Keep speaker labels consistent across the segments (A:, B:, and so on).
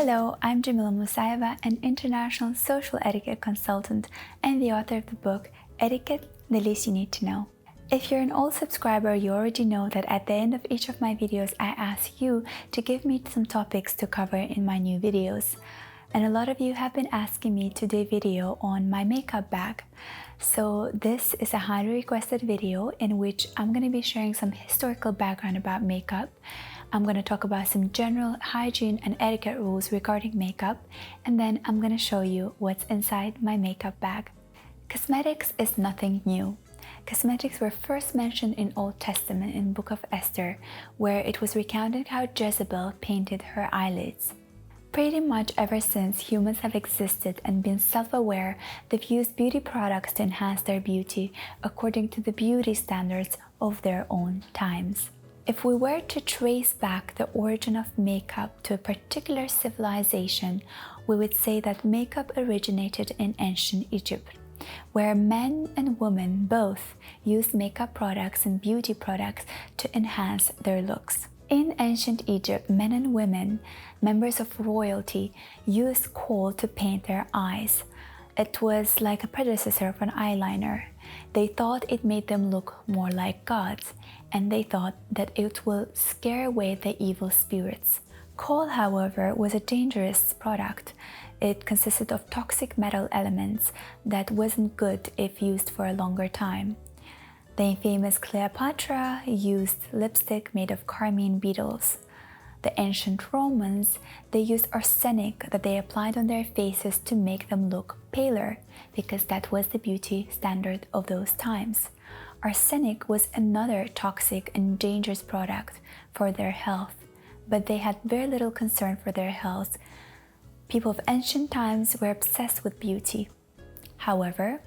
A: Hello, I'm Jamila Musayeva, an international social etiquette consultant and the author of the book Etiquette, the Least You Need to Know. If you're an old subscriber, you already know that at the end of each of my videos, I ask you to give me some topics to cover in my new videos. And a lot of you have been asking me to do a video on my makeup bag. So this is a highly requested video in which I'm going to be sharing some historical background about makeup. I'm going to talk about some general hygiene and etiquette rules regarding makeup, and then I'm going to show you what's inside my makeup bag. Cosmetics is nothing new. Cosmetics were first mentioned in Old Testament in Book of Esther, where it was recounted how Jezebel painted her eyelids. Pretty much ever since humans have existed and been self-aware, they've used beauty products to enhance their beauty according to the beauty standards of their own times. If we were to trace back the origin of makeup to a particular civilization, we would say that makeup originated in ancient Egypt, where men and women both used makeup products and beauty products to enhance their looks. In ancient Egypt, men and women, members of royalty, used kohl to paint their eyes. It was like a predecessor of an eyeliner. They thought it made them look more like gods, and they thought that it will scare away the evil spirits. Kohl, however, was a dangerous product. It consisted of toxic metal elements that wasn't good if used for a longer time. The famous Cleopatra used lipstick made of carmine beetles. The ancient Romans, they used arsenic that they applied on their faces to make them look paler, because that was the beauty standard of those times. Arsenic was another toxic and dangerous product for their health, but they had very little concern for their health. People of ancient times were obsessed with beauty. However,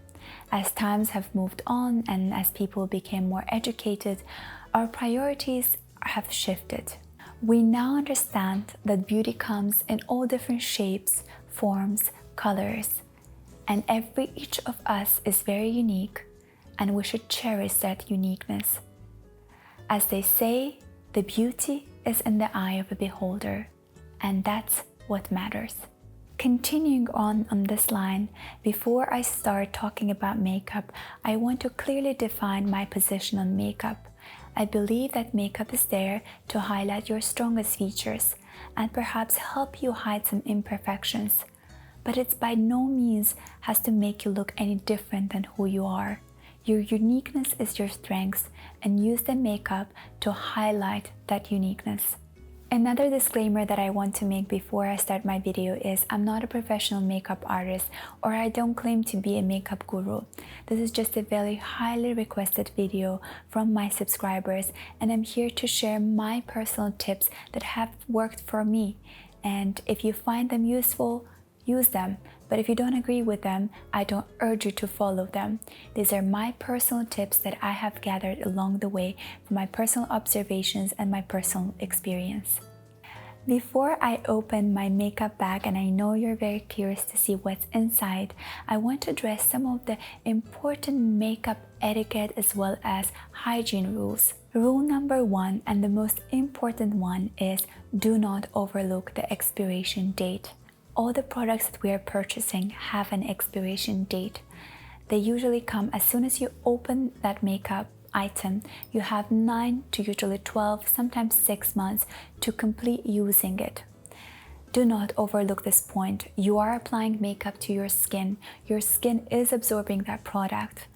A: as times have moved on and as people became more educated, our priorities have shifted. We now understand that beauty comes in all different shapes, forms, colors, and each of us is very unique, and we should cherish that uniqueness. As they say, the beauty is in the eye of a beholder, and that's what matters. Continuing on this line, before I start talking about makeup, I want to clearly define my position on makeup. I believe that makeup is there to highlight your strongest features and perhaps help you hide some imperfections, but it's by no means has to make you look any different than who you are. Your uniqueness is your strength, and use the makeup to highlight that uniqueness. Another disclaimer that I want to make before I start my video is I'm not a professional makeup artist, or I don't claim to be a makeup guru. This is just a very highly requested video from my subscribers, and I'm here to share my personal tips that have worked for me. And if you find them useful, use them. But if you don't agree with them, I don't urge you to follow them. These are my personal tips that I have gathered along the way from my personal observations and my personal experience. Before I open my makeup bag, and I know you're very curious to see what's inside, I want to address some of the important makeup etiquette as well as hygiene rules. Rule number 1, and the most important one, is do not overlook the expiration date. All the products that we are purchasing have an expiration date. They usually come as soon as you open that makeup item. You have 9 to usually 12, sometimes 6 months to complete using it. Do not overlook this point. You are applying makeup to your skin. Your skin is absorbing that product.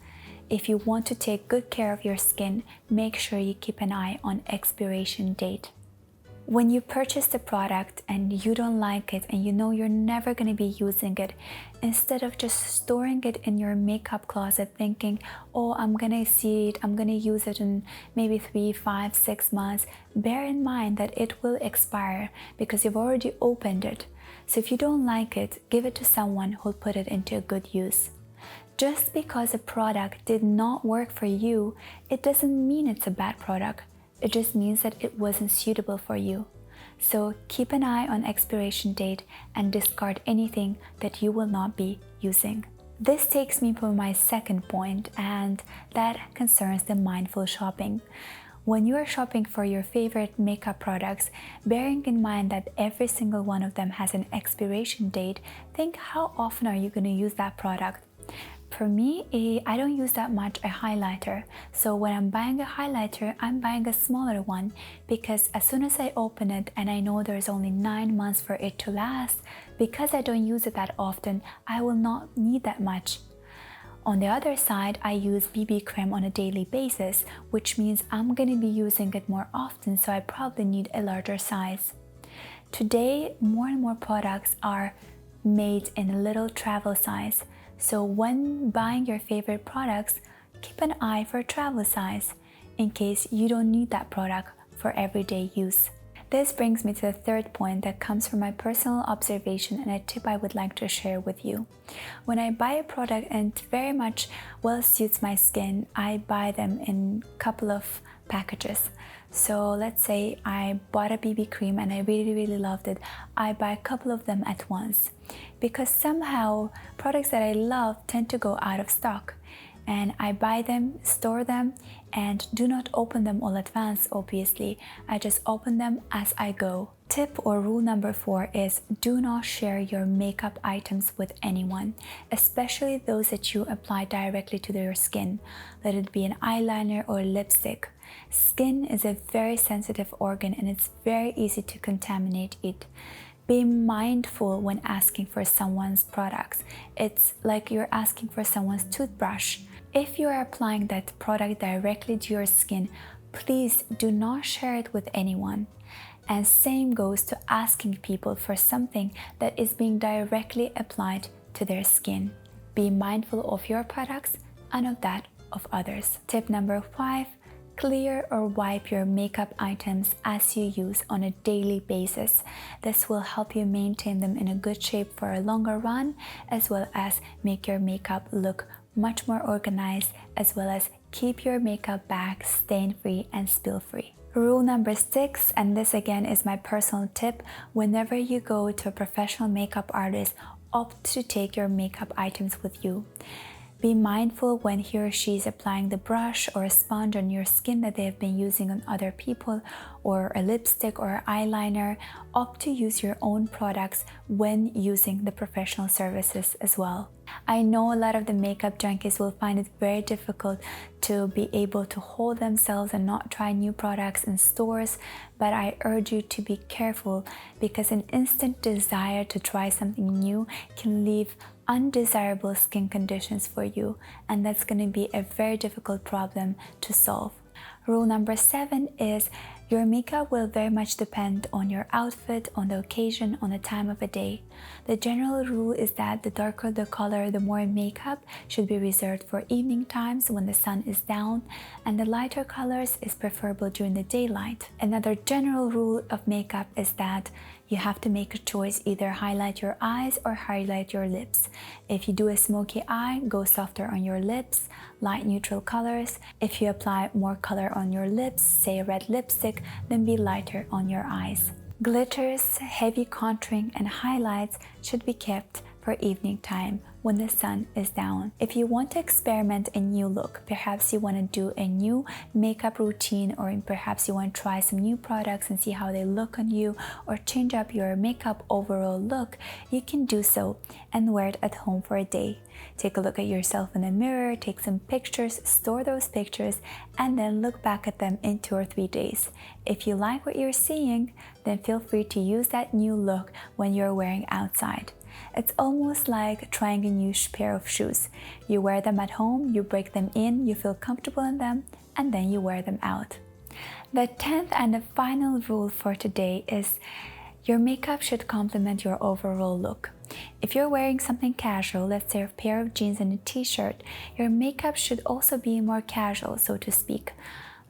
A: If you want to take good care of your skin, make sure you keep an eye on expiration date. When you purchase the product and you don't like it and you know you're never going to be using it, instead of just storing it in your makeup closet thinking, oh, I'm going to see it, I'm going to use it in maybe 3, 5, 6 months, bear in mind that it will expire because you've already opened it. So if you don't like it, give it to someone who'll put it into a good use. Just because a product did not work for you, it doesn't mean it's a bad product. It just means that it wasn't suitable for you. So keep an eye on expiration date and discard anything that you will not be using. This takes me to my second point, and that concerns the mindful shopping. When you are shopping for your favorite makeup products, bearing in mind that every single one of them has an expiration date, think how often are you going to use that product? For me, I don't use that much a highlighter. So when I'm buying a highlighter, I'm buying a smaller one because as soon as I open it and I know there's only 9 months for it to last, because I don't use it that often, I will not need that much. On the other side, I use BB cream on a daily basis, which means I'm going to be using it more often, so I probably need a larger size. Today, more and more products are made in a little travel size. So when buying your favorite products, keep an eye for travel size in case you don't need that product for everyday use. This brings me to the third point that comes from my personal observation and a tip I would like to share with you. When I buy a product and it very much well suits my skin, I buy them in a couple of packages. So let's say I bought a BB cream and I really loved it. I buy a couple of them at once because somehow products that I love tend to go out of stock. And I buy them, store them, and do not open them all at once, obviously. I just open them as I go. Tip or rule number 4 is do not share your makeup items with anyone, especially those that you apply directly to your skin. Let it be an eyeliner or lipstick. Skin is a very sensitive organ and it's very easy to contaminate it. Be mindful when asking for someone's products. It's like you're asking for someone's toothbrush. If you are applying that product directly to your skin, please do not share it with anyone. And same goes to asking people for something that is being directly applied to their skin. Be mindful of your products and of that of others. Tip number 5. Clear or wipe your makeup items as you use on a daily basis. This will help you maintain them in a good shape for a longer run, as well as make your makeup look much more organized, as well as keep your makeup bag stain-free and spill-free. Rule number 6, and this again is my personal tip, whenever you go to a professional makeup artist, opt to take your makeup items with you. Be mindful when he or she is applying the brush or a sponge on your skin that they have been using on other people, or a lipstick or eyeliner. Opt to use your own products when using the professional services as well. I know a lot of the makeup junkies will find it very difficult to be able to hold themselves and not try new products in stores, but I urge you to be careful because an instant desire to try something new can leave undesirable skin conditions for you, and that's going to be a very difficult problem to solve. Rule number 7 is your makeup will very much depend on your outfit, on the occasion, on the time of the day. The general rule is that the darker the color, the more makeup should be reserved for evening times when the sun is down, and the lighter colors is preferable during the daylight. Another general rule of makeup is that you have to make a choice, either highlight your eyes or highlight your lips. If you do a smoky eye, go softer on your lips, light neutral colors. If you apply more color on your lips, say a red lipstick, then be lighter on your eyes. Glitters, heavy contouring, and highlights should be kept for evening time when the sun is down. If you want to experiment a new look, perhaps you want to do a new makeup routine, or perhaps you want to try some new products and see how they look on you, or change up your makeup overall look, you can do so and wear it at home for a day. Take a look at yourself in the mirror, take some pictures, store those pictures, and then look back at them in 2 or 3 days. If you like what you're seeing, then feel free to use that new look when you're wearing outside. It's almost like trying a new pair of shoes. You wear them at home, you break them in, you feel comfortable in them, and then you wear them out. The 10th and the final rule for today is your makeup should complement your overall look. If you're wearing something casual, let's say a pair of jeans and a t-shirt, your makeup should also be more casual, so to speak.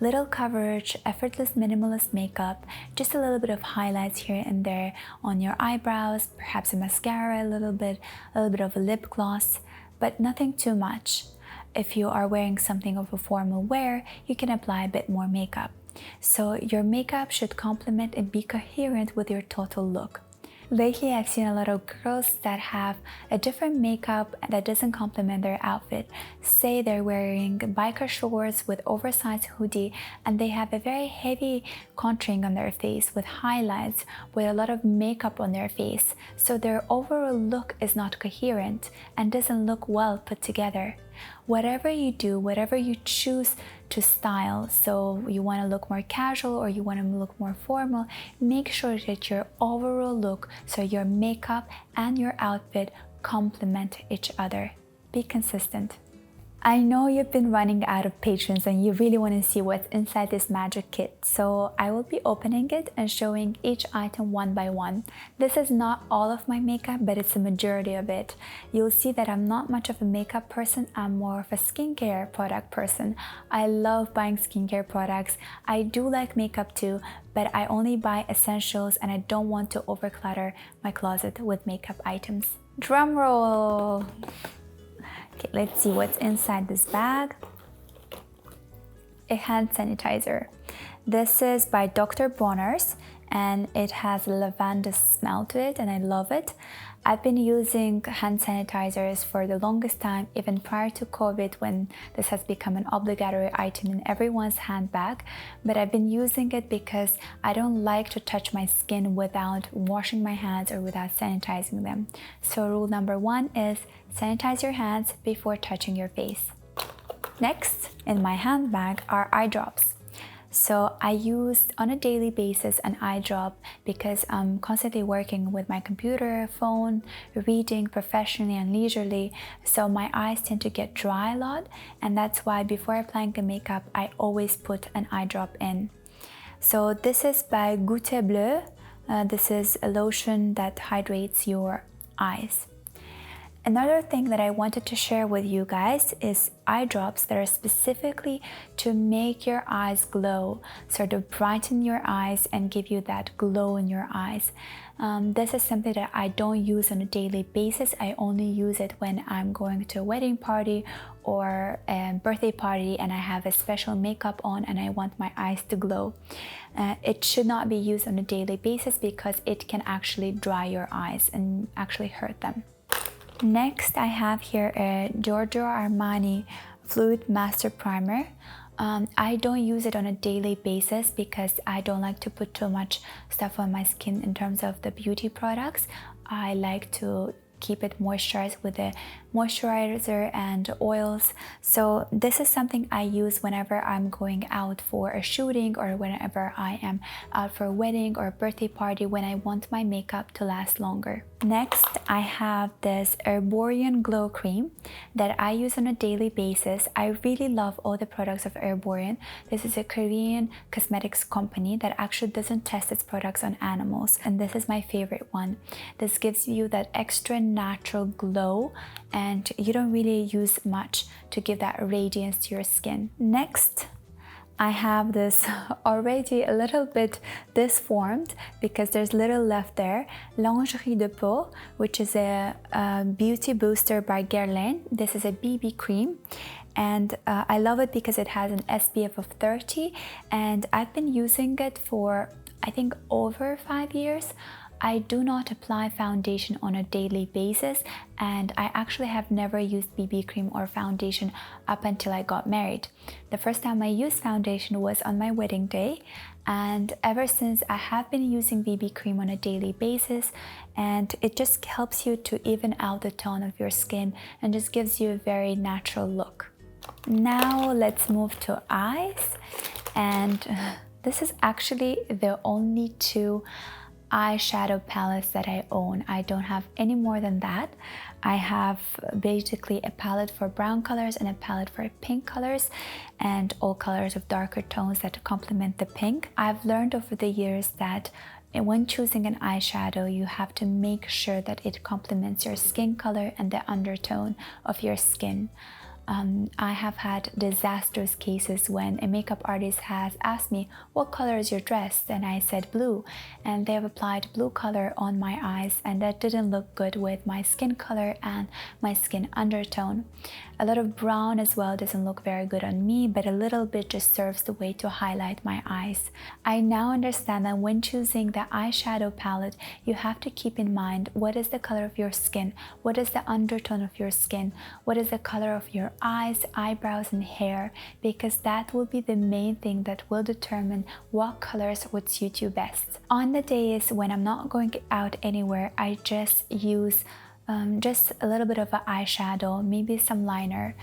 A: Little coverage, effortless minimalist makeup, just a little bit of highlights here and there on your eyebrows, perhaps a mascara a little bit of a lip gloss, but nothing too much. If you are wearing something of a formal wear, you can apply a bit more makeup. So your makeup should complement and be coherent with your total look. Lately, I've seen a lot of girls that have a different makeup that doesn't complement their outfit. Say they're wearing biker shorts with oversized hoodie and they have a very heavy contouring on their face with highlights, with a lot of makeup on their face. So their overall look is not coherent and doesn't look well put together. Whatever you do, whatever you choose to style, so you want to look more casual or you want to look more formal, make sure that your overall look, so your makeup and your outfit, complement each other. Be consistent. I know you've been running out of patrons and you really want to see what's inside this magic kit, so I will be opening it and showing each item one by one. This is not all of my makeup, but it's a majority of it. You'll see that I'm not much of a makeup person, I'm more of a skincare product person. I love buying skincare products. I do like makeup too, but I only buy essentials and I don't want to overclutter my closet with makeup items. Drum roll! Okay, let's see what's inside this bag. A hand sanitizer. This is by Dr. Bronner's and it has a lavender smell to it and I love it. I've been using hand sanitizers for the longest time, even prior to COVID, when this has become an obligatory item in everyone's handbag. But I've been using it because I don't like to touch my skin without washing my hands or without sanitizing them. So rule number one is sanitize your hands before touching your face. Next, in my handbag are eye drops. So I use on a daily basis an eye drop because I'm constantly working with my computer, phone, reading professionally and leisurely. So my eyes tend to get dry a lot, and that's why before applying the makeup, I always put an eye drop in. So this is by Goutte Bleu. This is a lotion that hydrates your eyes. Another thing that I wanted to share with you guys is eye drops that are specifically to make your eyes glow, sort of brighten your eyes and give you that glow in your eyes. This is something that I don't use on a daily basis. I only use it when I'm going to a wedding party or a birthday party and I have a special makeup on and I want my eyes to glow. It should not be used on a daily basis because it can actually dry your eyes and actually hurt them. Next, I have here a Giorgio Armani Fluid Master Primer. I don't use it on a daily basis because I don't like to put too much stuff on my skin in terms of the beauty products. I like to keep it moisturized with the moisturizer and oils. So this is something I use whenever I'm going out for a shooting or whenever I am out for a wedding or a birthday party when I want my makeup to last longer. Next, I have this Herborian Glow Cream that I use on a daily basis. I really love all the products of Herborian. This is a Korean cosmetics company that actually doesn't test its products on animals, and this is my favorite one. This gives you that extra natural glow and you don't really use much to give that radiance to your skin. Next, I have this already a little bit disformed because there's little left there, Lingerie de Peau, which is a beauty booster by Guerlain. This is a BB cream and I love it because it has an SPF of 30 and I've been using it for I think over 5 years. I do not apply foundation on a daily basis and I actually have never used BB cream or foundation up until I got married. The first time I used foundation was on my wedding day, and ever since I have been using BB cream on a daily basis, and it just helps you to even out the tone of your skin and just gives you a very natural look. Now let's move to eyes, and this is actually the only two eyeshadow palettes that I own. I don't have any more than that. I have basically a palette for brown colors and a palette for pink colors and all colors of darker tones that complement the pink. I've learned over the years that when choosing an eyeshadow, you have to make sure that it complements your skin color and the undertone of your skin. I have had disastrous cases when a makeup artist has asked me, what color is your dress? And I said blue, and they've applied blue color on my eyes, and that didn't look good with my skin color and my skin undertone. A lot of brown as well doesn't look very good on me, but a little bit just serves the way to highlight my eyes. I now understand that when choosing the eyeshadow palette, you have to keep in mind what is the color of your skin, what is the undertone of your skin, what is the color of your eyes, eyebrows, and hair, because that will be the main thing that will determine what colors would suit you best. On the days when I'm not going out anywhere, I just use just a little bit of an eyeshadow, maybe some liner.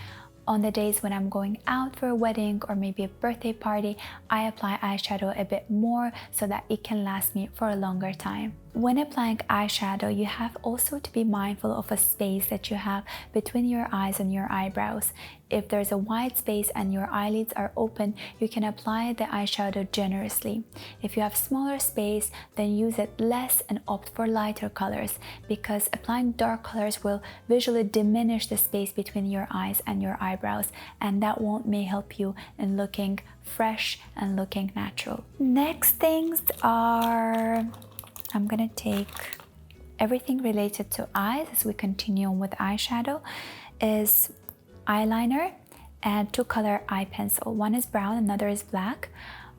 A: On the days when I'm going out for a wedding or maybe a birthday party, I apply eyeshadow a bit more so that it can last me for a longer time. When applying eyeshadow, you have also to be mindful of a space that you have between your eyes and your eyebrows. If there's a wide space and your eyelids are open, you can apply the eyeshadow generously. If you have smaller space, then use it less and opt for lighter colors, because applying dark colors will visually diminish the space between your eyes and your eyebrows, and that may help you in looking fresh and looking natural. Next things are, I'm gonna take everything related to eyes as we continue on with eyeshadow, is eyeliner and two-color eye pencil. One is brown, another is black.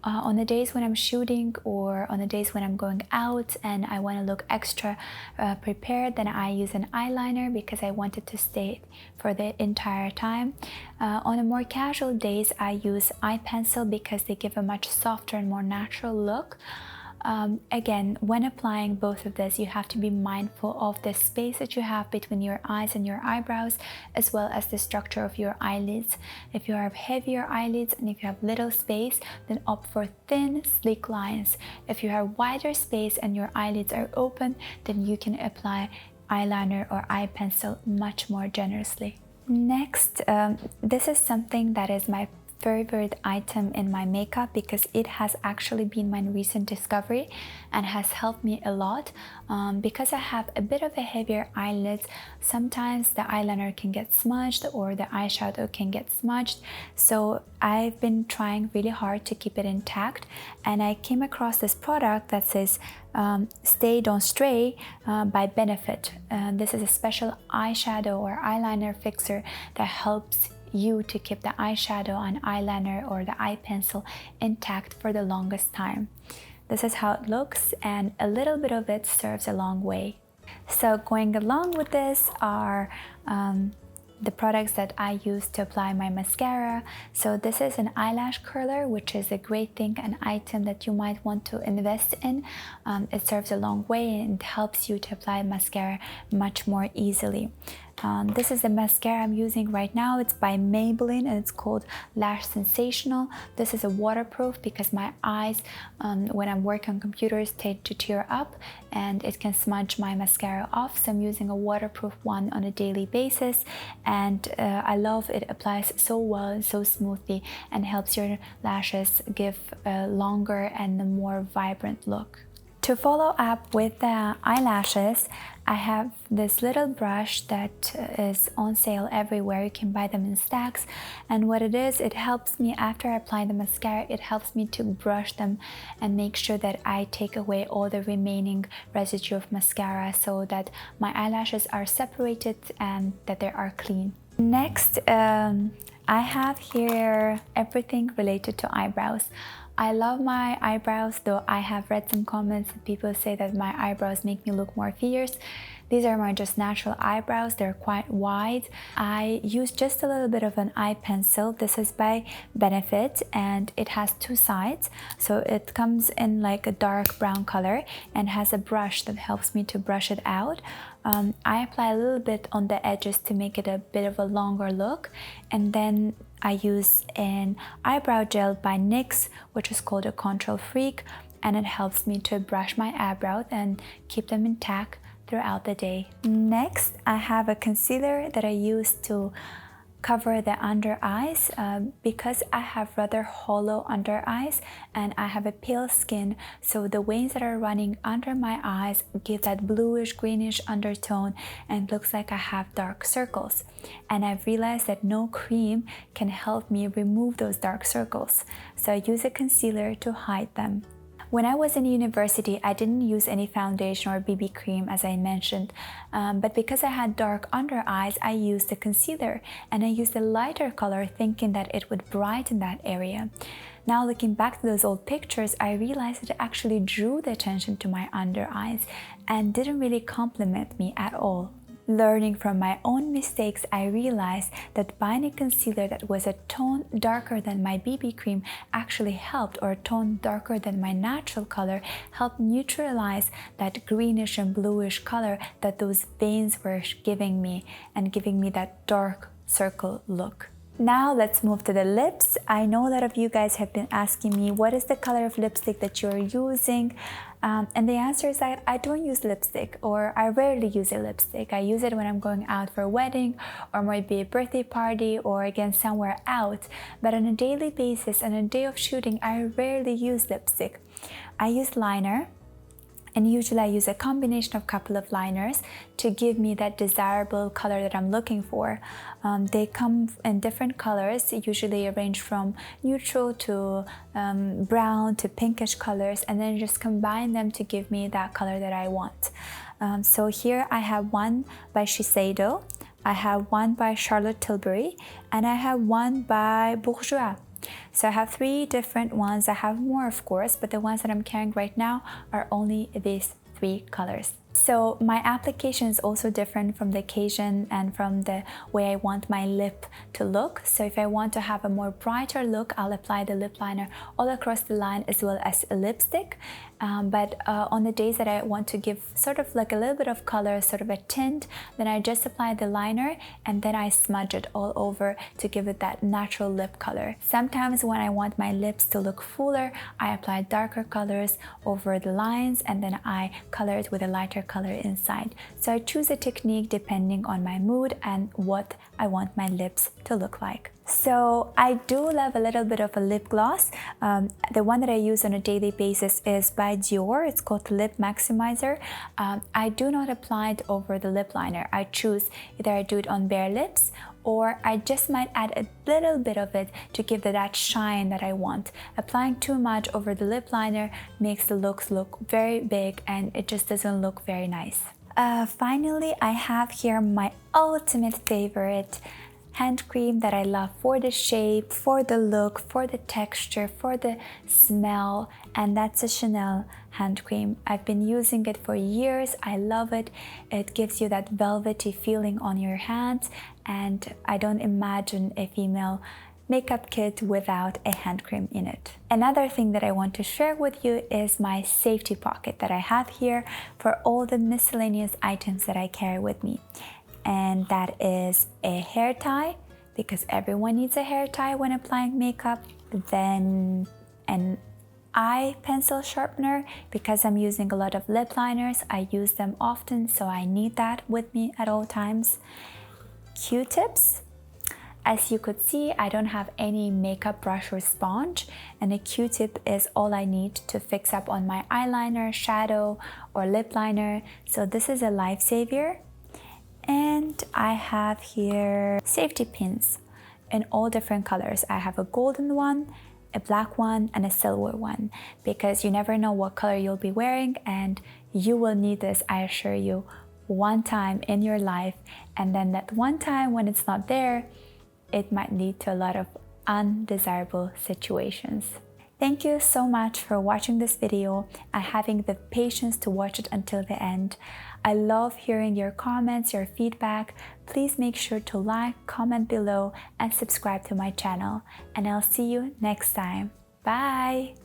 A: On the days when I'm shooting or on the days when I'm going out and I want to look extra prepared, then I use an eyeliner because I want it to stay for the entire time. On the more casual days, I use eye pencil because they give a much softer and more natural look. Again, when applying both of this, you have to be mindful of the space that you have between your eyes and your eyebrows, as well as the structure of your eyelids. If you have heavier eyelids and if you have little space, then opt for thin, sleek lines. If you have wider space and your eyelids are open, then you can apply eyeliner or eye pencil much more generously. Next, this is something that is my favorite item in my makeup because it has actually been my recent discovery and has helped me a lot. Because I have a bit of a heavier eyelids, sometimes the eyeliner can get smudged or the eyeshadow can get smudged. So I've been trying really hard to keep it intact, and I came across this product that says Stay Don't Stray by Benefit. This is a special eyeshadow or eyeliner fixer that helps you to keep the eyeshadow and eyeliner or the eye pencil intact for the longest time. This is how it looks, and a little bit of it serves a long way. So going along with this are the products that I use to apply my mascara. So this is an eyelash curler, which is a great thing, an item that you might want to invest in. It serves a long way and it helps you to apply mascara much more easily. This is the mascara I'm using right now. It's by Maybelline and it's called Lash Sensational. This is a waterproof because my eyes, when I'm working on computers, tend to tear up and it can smudge my mascara off. So I'm using a waterproof one on a daily basis, and I love it. Applies so well and so smoothly and helps your lashes give a longer and a more vibrant look. To follow up with the eyelashes, I have this little brush that is on sale everywhere. You can buy them in stacks, and what it is, it helps me after I apply the mascara, it helps me to brush them and make sure that I take away all the remaining residue of mascara so that my eyelashes are separated and that they are clean. Next, I have here everything related to eyebrows. I love my eyebrows, though I have read some comments that people say that my eyebrows make me look more fierce. These are my just natural eyebrows. They're quite wide. I use just a little bit of an eye pencil. This is by Benefit and it has two sides. So it comes in like a dark brown color and has a brush that helps me to brush it out. I apply a little bit on the edges to make it a bit of a longer look, and then I use an eyebrow gel by NYX, which is called a Control Freak, and it helps me to brush my eyebrows and keep them intact throughout the day. Next, I have a concealer that I use to cover the under eyes because I have rather hollow under eyes and I have a pale skin, so the veins that are running under my eyes give that bluish greenish undertone and looks like I have dark circles. And I've realized that no cream can help me remove those dark circles, so I use a concealer to hide them. When I was in university, I didn't use any foundation or BB cream, as I mentioned, but because I had dark under eyes, I used the concealer and I used a lighter color thinking that it would brighten that area. Now looking back to those old pictures, I realized that it actually drew the attention to my under eyes and didn't really compliment me at all. Learning from my own mistakes, I realized that buying a concealer that was a tone darker than my BB cream actually helped, or a tone darker than my natural color helped neutralize that greenish and bluish color that those veins were giving me and giving me that dark circle look. Now let's move to the lips. I know a lot of you guys have been asking me what is the color of lipstick that you're using, and the answer is that I don't use lipstick, or I rarely use a lipstick. I use it when I'm going out for a wedding or might be a birthday party or again somewhere out, but on a daily basis, on a day of shooting, I rarely use lipstick. I use liner. And usually I use a combination of a couple of liners to give me that desirable color that I'm looking for. They come in different colors, usually range from neutral to brown to pinkish colors, and then just combine them to give me that color that I want. So here I have one by Shiseido, I have one by Charlotte Tilbury, and I have one by Bourjois. So I have 3 different ones. I have more, of course, but the ones that I'm carrying right now are only these 3 colors. So my application is also different from the occasion and from the way I want my lip to look. So if I want to have a more brighter look, I'll apply the lip liner all across the line as well as a lipstick. But on the days that I want to give sort of like a little bit of color, sort of a tint, then I just apply the liner and then I smudge it all over to give it that natural lip color. Sometimes when I want my lips to look fuller, I apply darker colors over the lines and then I color it with a lighter color inside. So I choose a technique depending on my mood and what I want my lips to look like. So I do love a little bit of a lip gloss. The one that I use on a daily basis is by Dior. It's called Lip Maximizer. I do not apply it over the lip liner. I choose either I do it on bare lips or I just might add a little bit of it to give that shine that I want. Applying too much over the lip liner makes the looks look very big and it just doesn't look very nice. Finally, I have here my ultimate favorite hand cream that I love for the shape, for the look, for the texture, for the smell, and that's a Chanel hand cream. I've been using it for years. I love it. It gives you that velvety feeling on your hands, and I don't imagine a female makeup kit without a hand cream in it. Another thing that I want to share with you is my safety pocket that I have here for all the miscellaneous items that I carry with me. And that is a hair tie, because everyone needs a hair tie when applying makeup. Then an eye pencil sharpener, because I'm using a lot of lip liners. I use them often, so I need that with me at all times. Q-tips. As you could see, I don't have any makeup brush or sponge, and a Q-tip is all I need to fix up on my eyeliner, shadow, or lip liner. So this is a lifesaver. And I have here safety pins in all different colors. I have a golden one, a black one, and a silver one, because you never know what color you'll be wearing, and you will need this, I assure you, one time in your life, and then that one time when it's not there, it might lead to a lot of undesirable situations. Thank you so much for watching this video and having the patience to watch it until the end. I love hearing your comments, your feedback. Please make sure to like, comment below, and subscribe to my channel. And I'll see you next time. Bye!